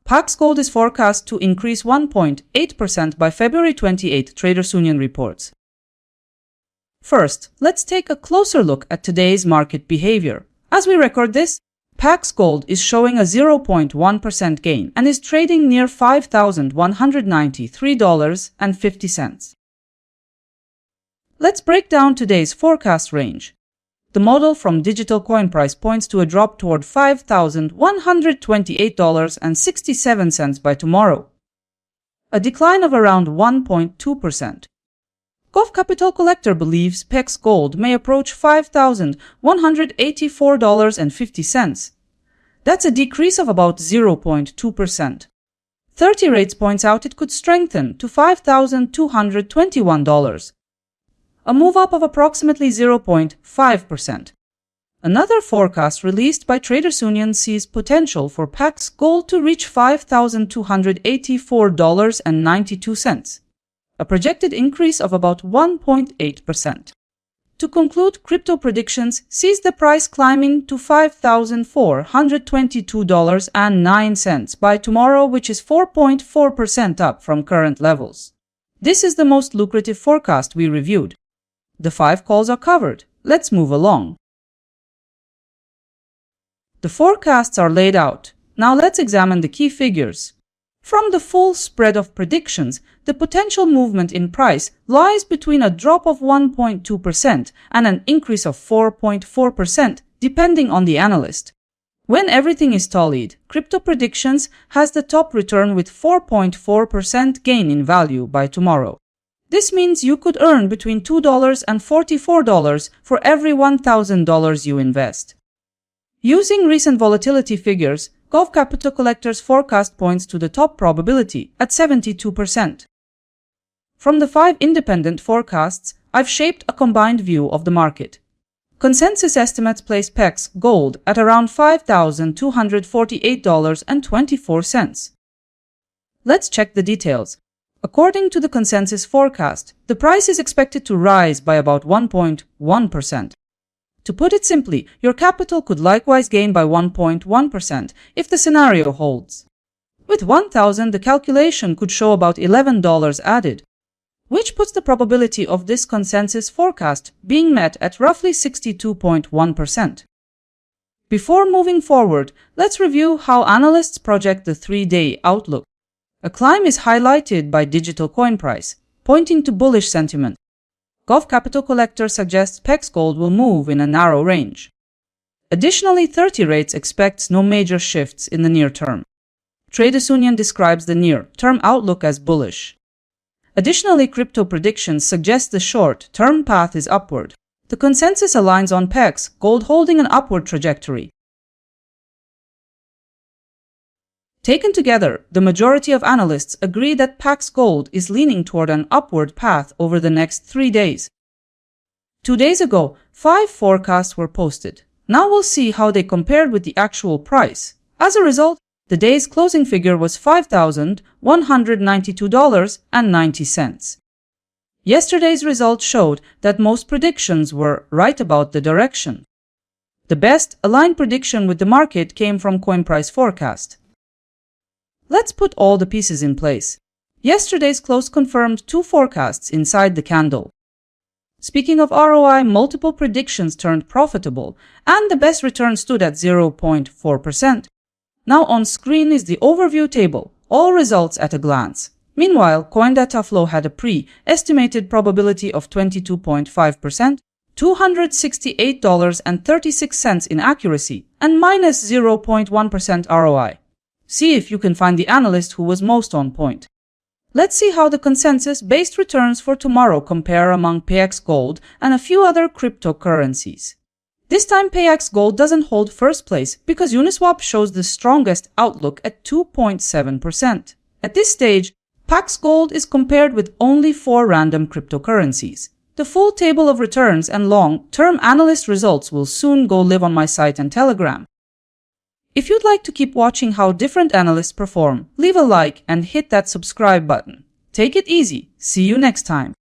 PAX Gold is forecast to increase 1.8% by February 28, Traders Union reports. First, let's take a closer look at today's market behavior. As we record this, PAX Gold is showing a 0.1% gain and is trading near $5,193.50. Let's break down today's forecast range. The model from Digital Coin Price points to a drop toward $5,128.67 by tomorrow, a decline of around 1.2%. Gulf Capital Collector believes PAX Gold may approach $5,184.50. That's a decrease of about 0.2%. 30 Rates points out it could strengthen to $5,221, a move up of approximately 0.5%. Another forecast released by Traders Union sees potential for PAX Gold to reach $5,284.92, a projected increase of about 1.8%. To conclude, crypto predictions sees the price climbing to $5,422.09 by tomorrow, which is 4.4% up from current levels. This is the most lucrative forecast we reviewed. The 5 calls are covered. Let's move along. The forecasts are laid out. Now let's examine the key figures. From the full spread of predictions, the potential movement in price lies between a drop of 1.2% and an increase of 4.4%, depending on the analyst. When everything is tallied, Crypto Predictions has the top return with 4.4% gain in value by tomorrow. This means you could earn between $2 and $44 for every $1,000 you invest. Using recent volatility figures, Gulf Capital Collector's forecast points to the top probability at 72%. From the 5 independent forecasts, I've shaped a combined view of the market. Consensus estimates place PAX Gold at around $5,248.24. Let's check the details. According to the consensus forecast, the price is expected to rise by about 1.1%. To put it simply, your capital could likewise gain by 1.1% if the scenario holds. With 1,000, the calculation could show about $11 added, which puts the probability of this consensus forecast being met at roughly 62.1%. Before moving forward, let's review how analysts project the 3-day outlook. A climb is highlighted by Digital Coin Price, pointing to bullish sentiment. Gulf Capital Collector suggests PAX Gold will move in a narrow range. Additionally, 30 Rates expects no major shifts in the near term. Traders Union describes the near-term outlook as bullish. Additionally, Crypto Predictions suggest the short-term path is upward. The consensus aligns on PAX Gold holding an upward trajectory. Taken together, the majority of analysts agree that PAX Gold is leaning toward an upward path over the next 3 days. 2 days ago, 5 forecasts were posted. Now we'll see how they compared with the actual price. As a result, the day's closing figure was $5,192.90. Yesterday's results showed that most predictions were right about the direction. The best aligned prediction with the market came from Coin Price forecast. Let's put all the pieces in place. Yesterday's close confirmed 2 forecasts inside the candle. Speaking of ROI, multiple predictions turned profitable, and the best return stood at 0.4%. Now on screen is the overview table, all results at a glance. Meanwhile, CoinDataFlow had a pre-estimated probability of 22.5%, $268.36 in accuracy, and minus 0.1% ROI. See if you can find the analyst who was most on point. Let's see how the consensus-based returns for tomorrow compare among PAX Gold and a few other cryptocurrencies. This time PAX Gold doesn't hold first place because Uniswap shows the strongest outlook at 2.7%. At this stage, PAX Gold is compared with only 4 random cryptocurrencies. The full table of returns and long-term analyst results will soon go live on my site and Telegram. If you'd like to keep watching how different analysts perform, leave a like and hit that subscribe button. Take it easy. See you next time.